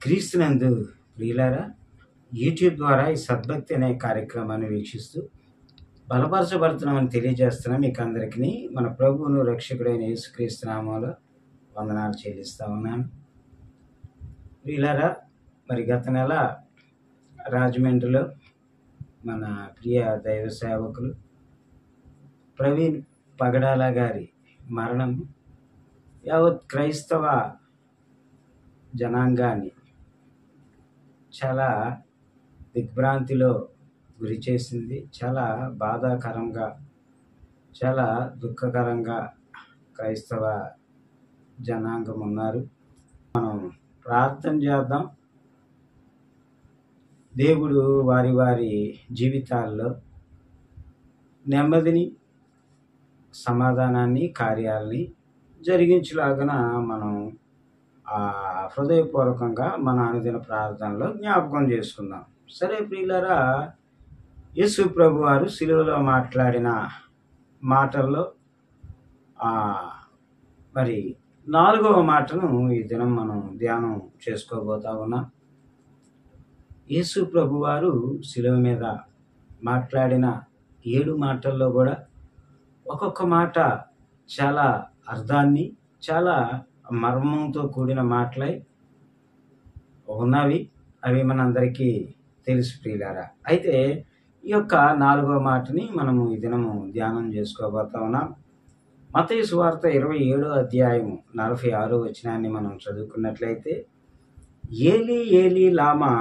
క్రీస్తునందు ప్రియులారా, యూట్యూబ్ ద్వారా ఈ సద్భక్తి అనే కార్యక్రమాన్ని వీక్షిస్తూ బలపరచబడుతున్నామని తెలియజేస్తున్నా మీకు అందరికీ మన ప్రభువును రక్షకుడైన యేసుక్రీస్తు నామములో వందనాలు చెల్లిస్తా ఉన్నాను. ప్రియులారా, మరి గత నెల రాజమండ్రిలో మన ప్రియ దైవ సేవకులు ప్రవీణ్ పగడాల గారి మరణం యావత్ క్రైస్తవ జనాంగాన్ని చాలా దిగ్భ్రాంతిలో గురి చేసింది. చాలా బాధాకరంగా, చాలా దుఃఖకరంగా క్రైస్తవ జనాంగం ఉన్నారు. మనం ప్రార్థన చేద్దాం. దేవుడు వారి వారి జీవితాల్లో నెమ్మదిని, సమాధానాన్ని, కార్యాలని జరిగించులాగన మనం హృదయపూర్వకంగా మన అనుదిన ప్రార్థనలో జ్ఞాపకం చేసుకుందాం. సరే ప్రియులారా, యేసు ప్రభు వారు సిలువలో మాట్లాడిన మాటల్లో మరి 4వ మాటను ఈ దినం మనం ధ్యానం చేసుకోబోతా ఉన్నాం. యేసు ప్రభు వారు సిలువ మీద మాట్లాడిన 7 మాటల్లో కూడా ఒక్కొక్క మాట చాలా అర్థాన్ని, చాలా మర్మంతో కూడిన మాటలై ఉన్నవి. అవి మనందరికీ తెలుసు ప్రియులారా. అయితే ఈ యొక్క 4వ మాటని మనము ఈ దినము ధ్యానం చేసుకోబోతా ఉన్నాం. మత్తయి సువార్త 27వ అధ్యాయము 46వ వచనాన్ని మనం చదువుకున్నట్లయితే, ఏలీ ఏలీ లామా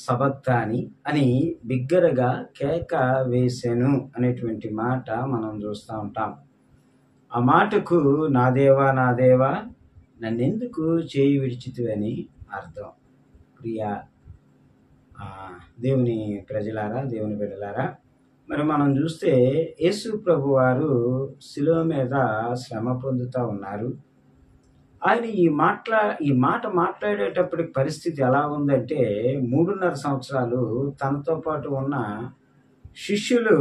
సబక్తాని అని బిగ్గరగా కేక వేసెను అనేటువంటి మాట మనం చూస్తూ ఉంటాం. ఆ మాటకు నా దేవా నా దేవా నన్నెందుకు చేయి విడిచితివని అర్థం. ప్రియా దేవుని ప్రజలారా, దేవుని బిడ్డలారా, మరి మనం చూస్తే యేసు ప్రభు వారు శిలువ మీద శ్రమ పొందుతూ ఉన్నారు. ఆయన ఈ మాట మాట్లాడేటప్పటికి పరిస్థితి ఎలా ఉందంటే, 3.5 సంవత్సరాలు తనతో పాటు ఉన్న శిష్యులు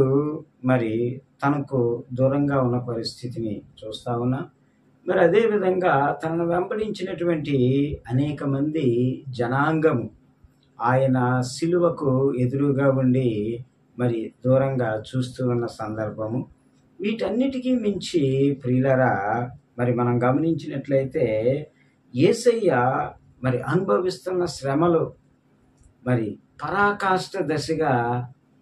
మరి తనకు దూరంగా ఉన్న పరిస్థితిని చూస్తా ఉన్నా. మరి అదేవిధంగా తనను వెంబడించినటువంటి అనేక మంది జనాంగము ఆయన సిలువకు ఎదురుగా ఉండి మరి దూరంగా చూస్తూ ఉన్న సందర్భము. వీటన్నిటికీ మించి ప్రియులరా, మరి మనం గమనించినట్లయితే యేసయ్య మరి అనుభవిస్తున్న శ్రమలు మరి పరాకాష్ఠ దశగా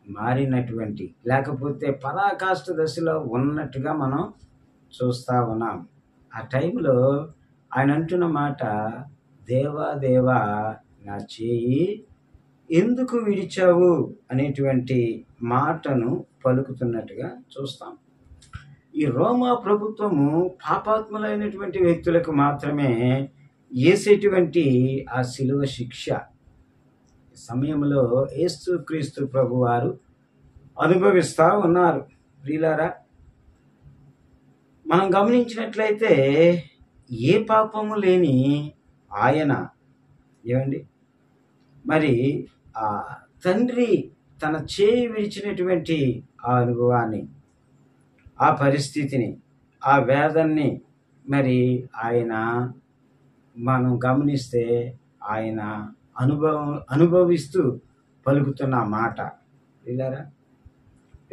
మారినటువంటి, లేకపోతే పరాకాష్ఠ దశలో ఉన్నట్టుగా మనం చూస్తా ఉన్నాం. ఆ టైంలో ఆయన అంటున్న మాట, దేవా దేవా నా చేయి ఎందుకు విడిచావు అనేటువంటి మాటను పలుకుతున్నట్టుగా చూస్తాం. ఈ రోమా ప్రభుత్వము పాపాత్ములైనటువంటి వ్యక్తులకు మాత్రమే వేసేటువంటి ఆ శిలువ శిక్ష సమయంలో యేసుక్రీస్తు ప్రభు వారు అనుభవిస్తూ ఉన్నారు. ప్రియులారా, మనం గమనించినట్లయితే ఏ పాపము లేని ఆయన మరి ఆ తండ్రి తన చేయి విడిచినటువంటి ఆ అనుభవాన్ని, ఆ పరిస్థితిని, ఆ వేదన్ని మరి ఆయన మనం గమనిస్తే ఆయన అనుభవిస్తూ పలుకుతున్న మాట. ప్రియులారా,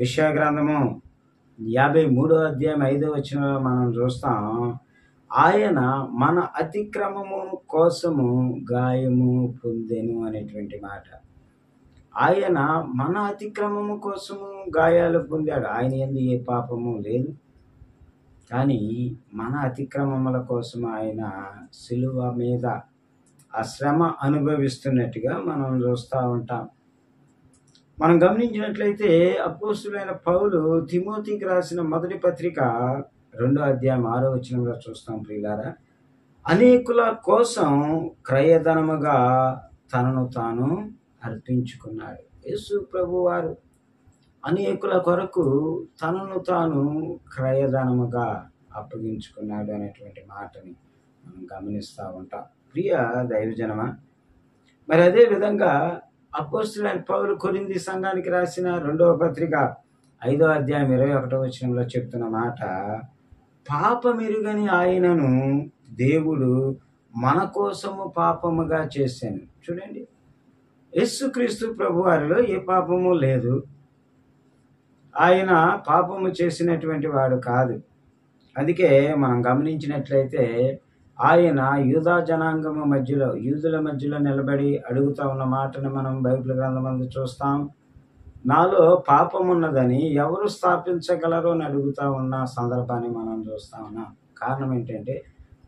యెషయా గ్రంథము 53వ అధ్యాయం 5వ వచనంలో మనం చూస్తాం, ఆయన మన అతిక్రమము కోసము గాయము పొందెను అనేటువంటి మాట. ఆయన మన అతిక్రమము కోసము గాయాలు పొందాడు. ఆయన యందు ఏ పాపము లేదు, కానీ మన అతిక్రమముల కోసం ఆయన సిలువ మీద ఆ శ్రమ అనుభవిస్తున్నట్టుగా మనం చూస్తూ ఉంటాం. మనం గమనించినట్లయితే అపోస్తులైన పౌలు తిమోతికి రాసిన మొదటి పత్రిక 2వ అధ్యాయం 6వ వచనంలో చూస్తాం. ప్రియులారా, అనేకుల కోసం క్రయధనముగా తనను తాను అర్పించుకున్నాడు. యేసు ప్రభు వారు అనేకుల కొరకు తనను తాను క్రయధనముగా అప్పగించుకున్నాడు అనేటువంటి మాటని మనం గమనిస్తూ ఉంటాం. ప్రియ దైవజనమా, మరి అదే విధంగా అపోస్తులైన పౌలు కొరింథీ సంఘానికి రాసిన 2వ పత్రిక 5వ అధ్యాయం 21వ వచనంలో చెప్తున్న మాట, పాపమెరుగని ఆయనను దేవుడు మన కోసము పాపముగా చేశాను. చూడండి, యేసుక్రీస్తు ప్రభువారిలో ఏ పాపము లేదు. ఆయన పాపము చేసినటువంటి వాడు కాదు. అందుకే మనం గమనించినట్లయితే ఆయన యూదా జనాంగము మధ్యలో, యూదుల మధ్యలో నిలబడి అడుగుతా ఉన్న మాటను మనం బైబిల్ గ్రంథమందు చూస్తాం. నాలో పాపం ఉన్నదని ఎవరు స్థాపించగలరు అని అడుగుతా ఉన్న సందర్భాన్ని మనం చూస్తా ఉన్నాం. కారణం ఏంటంటే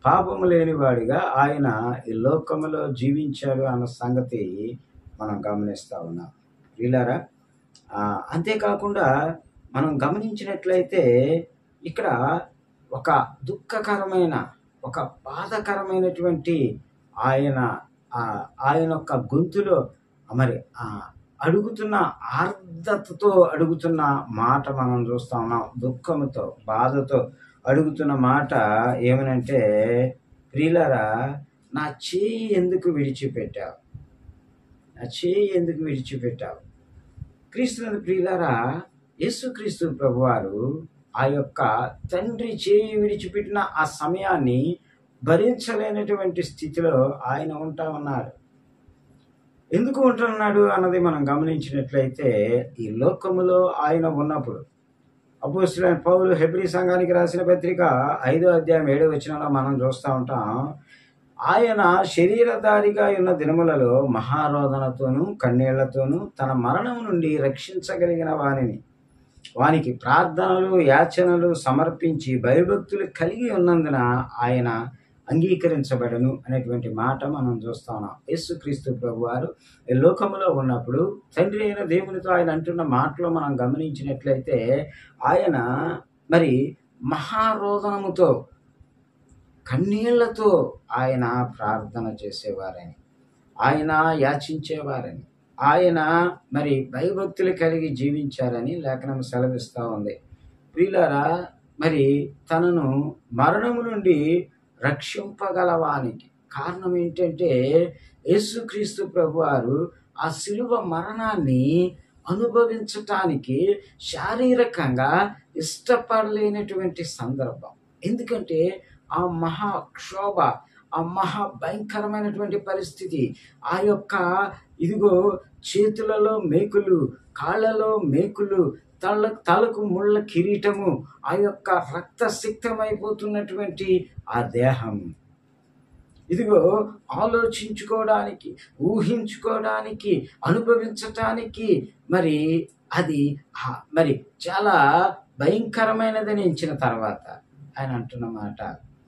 పాపము లేనివాడిగా ఆయన ఈ లోకములో జీవించాడు అన్న సంగతి మనం గమనిస్తా ఉన్నాం. వీళ్ళారా, అంతేకాకుండా మనం గమనించినట్లయితే ఇక్కడ ఒక దుఃఖకరమైన, ఒక బాధకరమైనటువంటి ఆయన ఆయన యొక్క గొంతులో మరి అడుగుతున్న ఆర్ద్రతతో అడుగుతున్న మాట మనం చూస్తా ఉన్నాం. దుఃఖంతో, బాధతో అడుగుతున్న మాట ఏమనంటే, ప్రియులారా, నా చేయి ఎందుకు విడిచిపెట్టావు? నా చేయి ఎందుకు విడిచిపెట్టావు? క్రీస్తునందు ప్రియులారా, యేసుక్రీస్తు ప్రభువారు ఆ యొక్క తండ్రి చేయి విడిచిపెట్టిన ఆ సమయాన్ని భరించలేనటువంటి స్థితిలో ఆయన ఉంటా ఉన్నాడు. ఎందుకు ఉంటున్నాడు అన్నది మనం గమనించినట్లయితే, ఈ లోకములో ఆయన ఉన్నప్పుడు అపోస్తలుడైన పౌలు హెబ్రీ సంఘానికి రాసిన పత్రిక 5వ అధ్యాయం 7వ వచనంలో మనం చూస్తూ ఉంటాం. ఆయన శరీరధారిగా ఉన్న దినములలో మహారోదనతోనూ కన్నీళ్లతోనూ తన మరణం నుండి రక్షించగలిగిన వానికి ప్రార్థనలు, యాచనలు సమర్పించి భయభక్తులు కలిగి ఉన్నందున ఆయన అంగీకరించబడను అనేటువంటి మాట మనం చూస్తా ఉన్నాం. యేసుక్రీస్తు ప్రభువారు ఈ లోకములో ఉన్నప్పుడు తండ్రి అయిన దేవునితో ఆయన అంటున్న మాటలో మనం గమనించినట్లయితే, ఆయన మరి మహారోదనముతో, కన్నీళ్లతో ఆయన ప్రార్థన చేసేవారని, ఆయన యాచించేవారని, ఆయన మరి భయభక్తులు కలిగి జీవించారని లేఖనం సెలవిస్తూ ఉంది. ప్రియులారా, మరి తనను మరణము నుండి రక్షింపగలవానికి కారణం ఏంటంటే, యేసుక్రీస్తు ప్రభువారు ఆ శిలువ మరణాన్ని అనుభవించటానికి శారీరకంగా ఇష్టపడలేనటువంటి సందర్భం. ఎందుకంటే ఆ మహాక్షోభ, ఆ మహా భయంకరమైనటువంటి పరిస్థితి, ఆ యొక్క ఇదిగో చేతులలో మేకులు, కాళ్ళలో మేకులు, తలకు ముళ్ళ కిరీటము, ఆ యొక్క రక్తసిక్తమైపోతున్నటువంటి ఆ దేహం, ఇదిగో ఆలోచించుకోవడానికి, ఊహించుకోవడానికి, అనుభవించటానికి మరి అది మరి చాలా భయంకరమైనదని ఎంచిన తర్వాత ఆయన అంటున్న మాట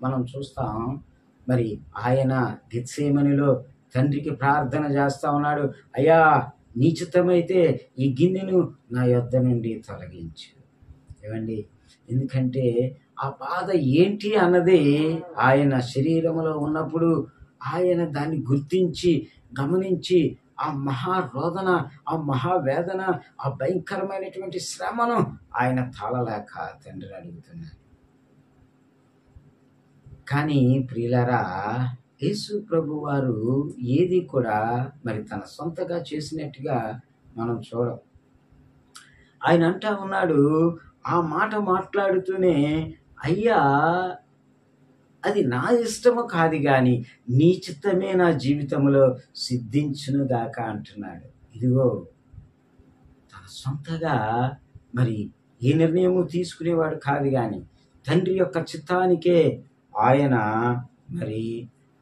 మనం చూస్తాం. మరి ఆయన గెత్సేమనిలో తండ్రికి ప్రార్థన చేస్తా ఉన్నాడు, అయ్యా నీ చిత్తమైతే ఈ గిన్నెను నా యొద్ద నుండి తొలగించు. ఏమండి, ఎందుకంటే ఆ బాధ ఏంటి అన్నది ఆయన శరీరంలో ఉన్నప్పుడు ఆయన దాన్ని గుర్తించి, గమనించి, ఆ మహారోదన, ఆ మహావేదన, ఆ భయంకరమైనటువంటి శ్రమను ఆయన తాళలేక తండ్రిని అడుగుతున్నాడు. కానీ ప్రియులారా, యేసు ప్రభు వారు ఏది కూడా మరి తన సొంతగా చేసినట్టుగా మనం చూడం. ఆయన అంటా ఉన్నాడు, ఆ మాట మాట్లాడుతూనే, అయ్యా అది నా ఇష్టము కాదు కానీ నీ చిత్తమే నా జీవితంలో సిద్ధించునుగాక అంటున్నాడు. ఇదిగో తన సొంతగా మరి ఏ నిర్ణయము తీసుకునేవాడు కాదు కానీ తండ్రి యొక్క చిత్తానికే ఆయన మరి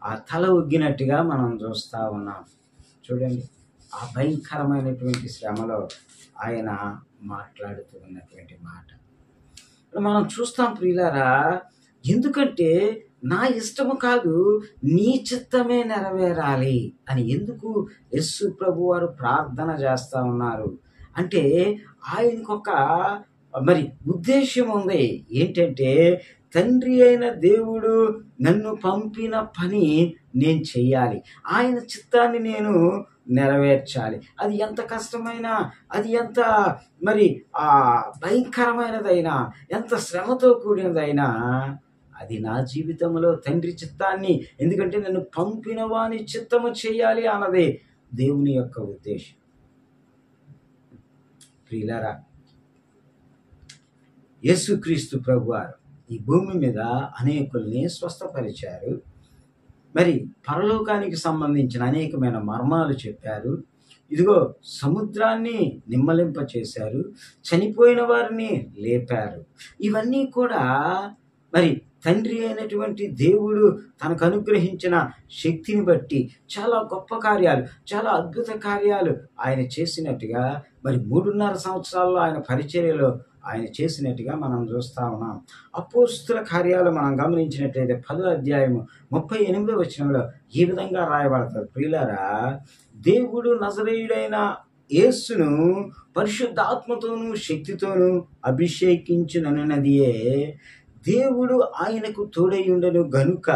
ఆ తల ఒగ్గినట్టుగా మనం చూస్తూ ఉన్నాం. చూడండి, ఆ భయంకరమైనటువంటి శ్రమలో ఆయన మాట్లాడుతూ ఉన్నటువంటి మాట మనం చూస్తాం. ప్రియులారా, ఎందుకంటే నా ఇష్టము కాదు నీ చిత్తమే నెరవేరాలి అని ఎందుకు యేసు ప్రభు వారు ప్రార్థన చేస్తూ ఉన్నారు అంటే, ఆయనకొక మరి ఉద్దేశం ఉంది. ఏంటంటే, తండ్రి అయిన దేవుడు నన్ను పంపిన పని నేను చెయ్యాలి, ఆయన చిత్తాన్ని నేను నెరవేర్చాలి. అది ఎంత కష్టమైనా, అది ఎంత మరి భయంకరమైనదైనా, ఎంత శ్రమతో కూడినదైనా, అది నా జీవితంలో తండ్రి చిత్తాన్ని, ఎందుకంటే నన్ను పంపిన వాని చిత్తము చేయాలి అన్నదే దేవుని యొక్క ఉద్దేశం. ప్రియులారా, యేసుక్రీస్తు ప్రభువారు ఈ భూమి మీద అనేకుల్ని స్వస్థపరిచారు. మరి పరలోకానికి సంబంధించిన అనేకమైన మర్మాలు చెప్పారు. ఇదిగో సముద్రాన్ని నిమ్మలింప చేశారు, చనిపోయిన వారిని లేపారు. ఇవన్నీ కూడా మరి తండ్రి అయినటువంటి దేవుడు తనకు అనుగ్రహించిన శక్తిని బట్టి చాలా గొప్ప కార్యాలు, చాలా అద్భుత కార్యాలు ఆయన చేసినట్టుగా మరి 3.5 సంవత్సరాల్లో ఆయన పరిచర్యలో ఆయన చేసినట్టుగా మనం చూస్తా ఉన్నాం. అపోస్తుల కార్యాలు మనం గమనించినట్లయితే 10వ అధ్యాయము 38వ వచనంలో ఈ విధంగా రాయబడతారు. ప్రియులారా, దేవుడు నజరేయుడైన యేసును పరిశుద్ధాత్మతోనూ శక్తితోనూ అభిషేకించునన్నదియే దేవుడు ఆయనకు తోడైయుండెను గనుక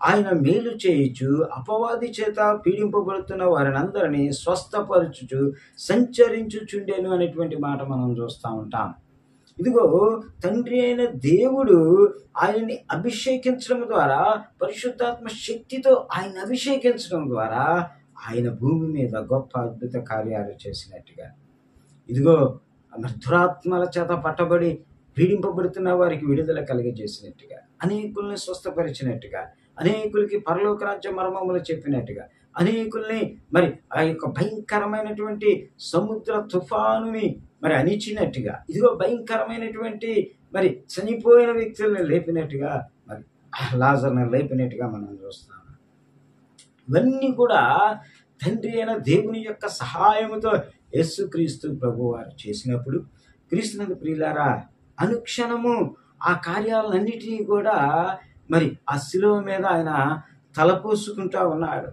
ఆయన మేలు చేయుచు అపవాది చేత పీడింపబడుతున్న వారినందరినీ స్వస్థపరచుచు సంచరించుచుండెను అనేటువంటి మాట మనం చూస్తూ ఉంటాం. ఇదిగో తండ్రి అయిన దేవుడు ఆయన్ని అభిషేకించడం ద్వారా, పరిశుద్ధాత్మ శక్తితో ఆయన అభిషేకించడం ద్వారా ఆయన భూమి మీద గొప్ప అద్భుత కార్యాలు చేసినట్టుగా, ఇదిగో మరి దురాత్మల చేత పట్టబడి పీడింపబడుతున్న వారికి విడుదల కలిగజేసినట్టుగా, అనేకుల్ని స్వస్థపరిచినట్టుగా, అనేకులకి పరలోక రాజ్య మర్మములు చెప్పినట్టుగా, అనేకుల్ని మరి ఆ యొక్క భయంకరమైనటువంటి సముద్ర తుఫానుని మరి అణిచినట్టుగా, ఇదిగో భయంకరమైనటువంటి మరి చనిపోయిన వ్యక్తుల్ని లేపినట్టుగా, మరి లాజర్ని లేపినట్టుగా మనం చూస్తాం. ఇవన్నీ కూడా తండ్రి అయిన దేవుని యొక్క సహాయముతో యేసుక్రీస్తు ప్రభు వారు చేసినప్పుడు, క్రీస్తునందు ప్రియులారా, అనుక్షణము ఆ కార్యాలన్నిటినీ కూడా మరి ఆ శిలువ మీద ఆయన తలపోసుకుంటా ఉన్నాడు.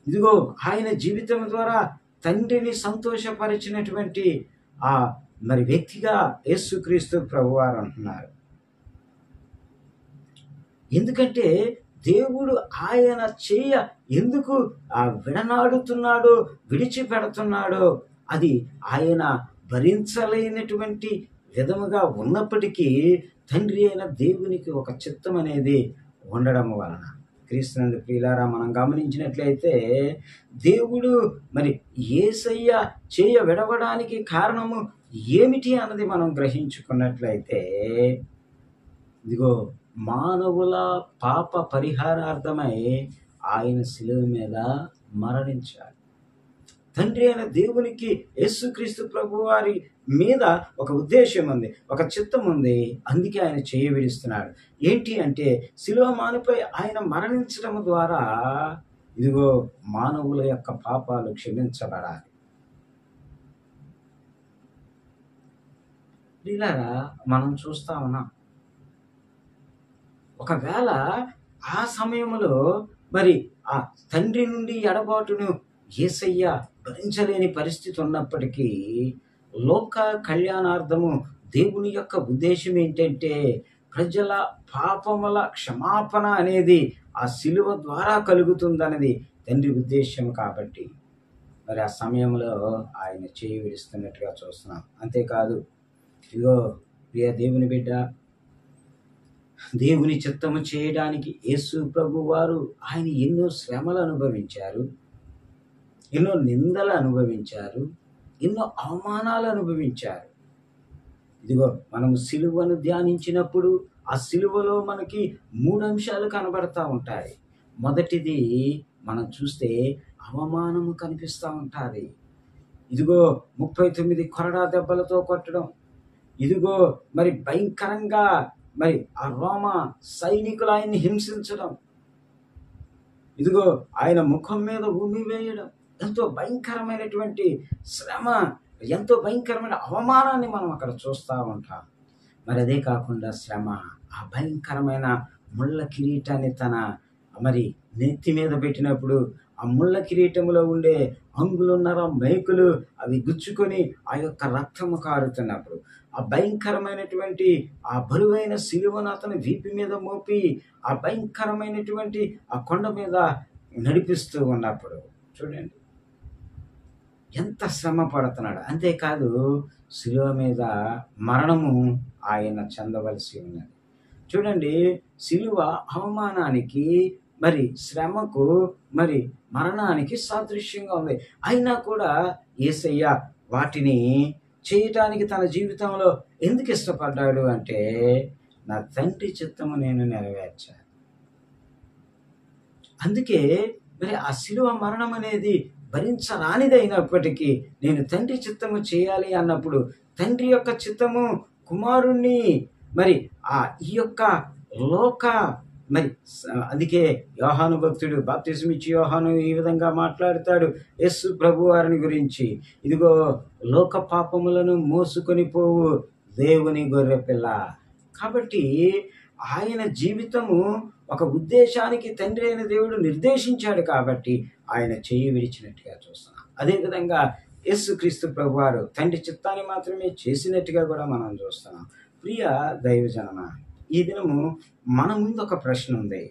ఇదిగో ఆయన జీవితం ద్వారా తండ్రిని సంతోషపరిచినటువంటి ఆ మరి వ్యక్తిగా యేసుక్రీస్తు ప్రభువారు అంటున్నారు. ఎందుకంటే దేవుడు ఆయన ఎందుకు విడనాడుతున్నాడో, విడిచిపెడుతున్నాడో అది ఆయన భరించలేనటువంటి విధముగా ఉన్నప్పటికీ తండ్రి అయిన దేవునికి ఒక చిత్తం అనేది ఉండడం వలన, క్రీస్తునందు ప్రియులారా, మనం గమనించినట్లయితే దేవుడు మరి యేసయ్య విడవడానికి కారణము ఏమిటి అన్నది మనం గ్రహించుకున్నట్లయితే, ఇదిగో మానవుల పాప పరిహారార్థమై ఆయన శిలువ మీద మరణించాడు. తండ్రి అయిన దేవునికి యేసుక్రీస్తు ప్రభు వారి మీద ఒక ఉద్దేశం ఉంది, ఒక చిత్తం ఉంది. అందుకే ఆయన చేయి విడుస్తున్నాడు. ఏంటి అంటే, శిలువ మానుపై ఆయన మరణించడం ద్వారా ఇదిగో మానవుల యొక్క పాపాలు క్షమించబడాలి. ఇలాగా మనం చూస్తా ఉన్నాం. ఒకవేళ ఆ సమయంలో మరి ఆ తండ్రి నుండి ఎడబాటును యేసయ్య భరించలేని పరిస్థితి ఉన్నప్పటికీ, లోక కళ్యాణార్థము దేవుని యొక్క ఉద్దేశం ఏంటంటే, ప్రజల పాపముల క్షమాపణ అనేది ఆ శిలువ ద్వారా కలుగుతుందన్నది తండ్రి ఉద్దేశం. కాబట్టి మరి ఆ సమయంలో ఆయన చేయి విడుస్తున్నట్టుగా చూస్తున్నాం. అంతేకాదు, ఇదిగో ప్రియ దేవుని బిడ్డ, దేవుని చిత్తము చేయడానికి యేసు ప్రభు వారు ఆయన ఎన్నో శ్రమలు అనుభవించారు, ఎన్నో నిందలు అనుభవించారు, ఎన్నో అవమానాలు అనుభవించారు. ఇదిగో మనము సిలువను ధ్యానించినప్పుడు ఆ సిలువలో మనకి 3 అంశాలు కనబడతా ఉంటాయి. మొదటిది మనం చూస్తే అవమానము కనిపిస్తూ ఉంటుంది. ఇదిగో 39 కొరడా దెబ్బలతో కొట్టడం, ఇదిగో మరి భయంకరంగా మరి ఆ రోమ సైనికులు ఆయన్ని హింసించడం, ఇదిగో ఆయన ముఖం మీద ఉమ్మి వేయడం, ఎంతో భయంకరమైనటువంటి శ్రమ, ఎంతో భయంకరమైన అవమానాన్ని మనం అక్కడ చూస్తూ ఉంటాం. మరి అదే కాకుండా శ్రమ, ఆ భయంకరమైన ముళ్ళ కిరీటాన్ని తన మరి నెత్తి మీద పెట్టినప్పుడు ఆ ముళ్ళ కిరీటంలో ఉండే అంగులున్నర మేకులు అవి గుచ్చుకొని ఆ యొక్క రక్తము కారుతున్నప్పుడు, ఆ భయంకరమైనటువంటి ఆ బరువైన సిలువను అతను వీపు మీద మోపి ఆ భయంకరమైనటువంటి ఆ కొండ మీద నడిపిస్తూ ఉన్నప్పుడు చూడండి ఎంత శ్రమ పడుతున్నాడు. అంతేకాదు, శిలువ మీద మరణము ఆయన చెందవలసి ఉన్నది. చూడండి, శిలువ అవమానానికి మరి శ్రమకు మరి మరణానికి సాదృశ్యంగా ఉంది. అయినా కూడా యేసయ్య వాటిని చేయటానికి తన జీవితంలో ఎందుకు ఇష్టపడ్డాడు అంటే, నా తండ్రి చిత్తము నేను నెరవేర్చాను. అందుకే మరి ఆ శిలువ మరణం అనేది భరించరానిదైనప్పటికీ నేను తండ్రి చిత్తము చేయాలి అన్నప్పుడు తండ్రి యొక్క చిత్తము కుమారుణ్ణి మరి ఈ యొక్క లోక మరి అందుకే యోహాను భక్తుడు బాప్తిసం ఇచ్చి యోహాను ఈ విధంగా మాట్లాడతాడు యేసు ప్రభు వారిని గురించి, ఇదిగో లోక పాపములను మోసుకొని పోవు దేవుని గొర్రె పిల్ల. కాబట్టి ఆయన జీవితము ఒక ఉద్దేశానికి తండ్రి అయిన దేవుడు నిర్దేశించాడు కాబట్టి ఆయన చెయ్యి విడిచినట్టుగా చూస్తున్నాం. అదేవిధంగా యేసుక్రీస్తు ప్రభు వారు తండ్రి చిత్తాన్ని మాత్రమే చేసినట్టుగా కూడా మనం చూస్తున్నాం. ప్రియ దైవజనమ, ఈ దినము మన ముందు ఒక ప్రశ్న ఉంది.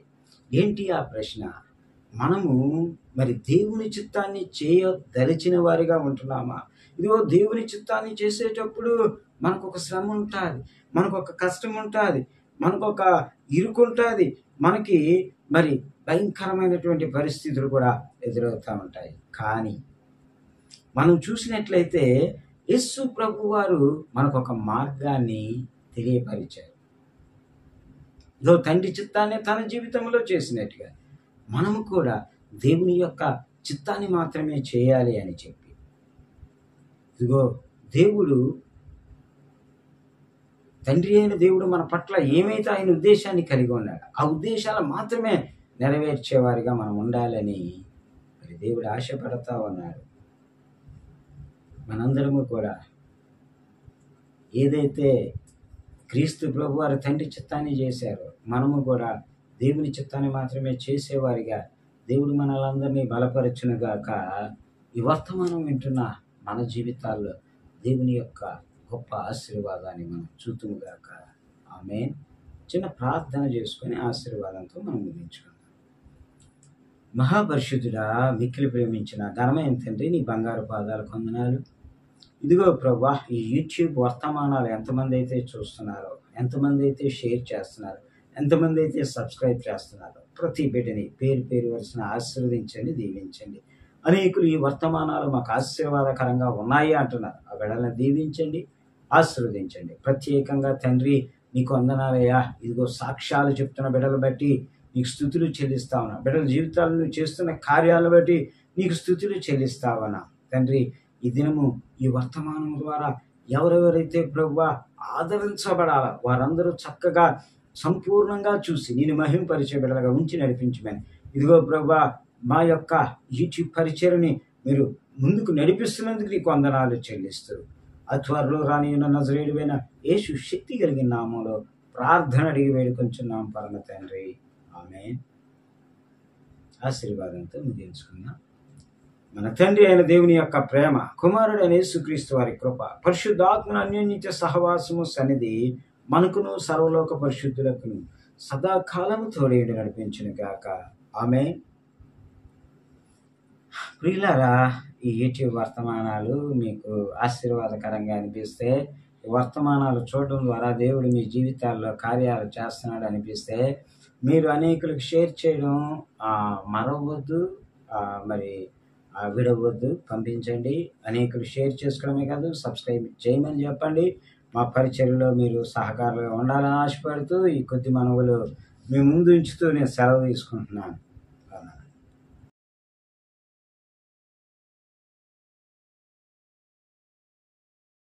ఏంటి ఆ ప్రశ్న? మనము మరి దేవుని చిత్తాన్ని చేయదలిచిన వారిగా ఉంటున్నామా? ఇదిగో దేవుని చిత్తాన్ని చేసేటప్పుడు మనకు ఒక శ్రమ ఉంటుంది, మనకు ఒక కష్టం ఉంటుంది, మనకు ఒక ఇరుకు ఉంటుంది, మనకి మరి భయంకరమైనటువంటి పరిస్థితులు కూడా ఎదురవుతూ ఉంటాయి. కానీ మనం చూసినట్లయితే యేసు ప్రభు వారు మనకు ఒక మార్గాన్ని తెలియపరిచారు. ఇదో తండ్రి చిత్తాన్ని తన జీవితంలో చేసినట్టుగా మనము కూడా దేవుని యొక్క చిత్తాన్ని మాత్రమే చేయాలి అని చెప్పి, ఇదిగో దేవుడు తండ్రి అయిన దేవుడు మన పట్ల ఏమైతే ఆయన ఉద్దేశాన్ని కలిగి ఉన్నాడు ఆ ఉద్దేశాలు మాత్రమే నెరవేర్చేవారిగా మనం ఉండాలని మరి దేవుడు ఆశపడతా ఉన్నాడు. మనందరము కూడా ఏదైతే క్రీస్తు ప్రభు వారి తండ్రి చిత్తాన్ని చేశారో మనము కూడా దేవుని చిత్తాన్ని మాత్రమే చేసేవారిగా దేవుడు మనలందరినీ బలపరచునుగాక. ఈ వర్తమానం వింటున్న మన జీవితాల్లో దేవుని యొక్క గొప్ప ఆశీర్వాదాన్ని మనం చూతుముగాక. ఆమేన్. చిన్న ప్రార్థన చేసుకొని ఆశీర్వాదంతో మనం ముగించుకుందాం. మహాపరిశుద్ధుడా, మిక్కిలి ప్రేమించిన ఘనమైన తండ్రి, నీ బంగారు పాదాలకు వందనాలు. ఇదిగో ప్రభా, ఈ యూట్యూబ్ వర్తమానాలు ఎంతమంది అయితే చూస్తున్నారో, ఎంతమంది అయితే షేర్ చేస్తున్నారో, ఎంతమంది అయితే సబ్స్క్రైబ్ చేస్తున్నారో, ప్రతి బిడ్డని పేరు పేరు వరుసన ఆశీర్వదించండి, దీవించండి. అనేకులు ఈ వర్తమానాలు మాకు ఆశీర్వాదకరంగా ఉన్నాయి అంటున్నారు. ఆ బిడ్డలను దీవించండి, ఆశీర్వదించండి. ప్రత్యేకంగా తండ్రి నీకు వందనాలయ్యా. ఇదిగో సాక్ష్యాలు చెప్తున్న బిడ్డలు బట్టి నీకు స్తుతులు చెల్లిస్తా ఉన్నా. బిడ్డల జీవితాలను నువ్వు చేస్తున్న కార్యాలను బట్టి నీకు స్తుతులు చెల్లిస్తా ఉన్నా. తండ్రి, ఈ దినము ఈ వర్తమానం ద్వారా ఎవరెవరైతే ప్రభువా ఆదరించబడాలా వారందరూ చక్కగా సంపూర్ణంగా చూసి నేను మహింపరిచే బిడ్డలుగా ఉంచి నడిపించమని, ఇదిగో ప్రభువా మా యొక్క యూట్యూబ్ పరిచయని మీరు ముందుకు నడిపిస్తున్నందుకు నీకు వందనాలు చెల్లిస్తూ త్వరలో రానియున్న నజరేయుడైన యేసు శక్తి కలిగిన నామంలో ప్రార్థన అడిగి వేడుకొంచున్నాం పరమ తండ్రి. ఆమేన్. ఆశీర్వాదంతో ముగించుకున్నాం. మన తండ్రి అయిన దేవుని యొక్క ప్రేమ, కుమారుడైన యేసుక్రీస్తు వారి కృప, పరిశుద్ధాత్మను అన్యోన్య సహవాసము సన్నిధి మనకును సర్వలోక పరిశుద్ధులకును సదాకాలము తోడేడు నడిపించును గాక. ఆమేన్. ప్రియులారా, ఈ యూట్యూబ్ వర్తమానాలు మీకు ఆశీర్వాదకరంగా అనిపిస్తే, ఈ వర్తమానాలు చూడడం ద్వారా దేవుడు మీ జీవితాల్లో కార్యాలు చేస్తున్నాడు అనిపిస్తే మీరు అనేకులకు షేర్ చేయడం మరవద్దు, మరి విడవద్దు, పంపించండి. అనేకులు షేర్ చేసుకోవడమే కాదు, సబ్స్క్రైబ్ చేయమని చెప్పండి. మా పరిచర్యలో మీరు సహకారులుగా ఉండాలని ఆశపడుతూ ఈ కొద్ది మనవులు మీ ముందు ఉంచుతూ నేను సెలవు తీసుకుంటున్నాను.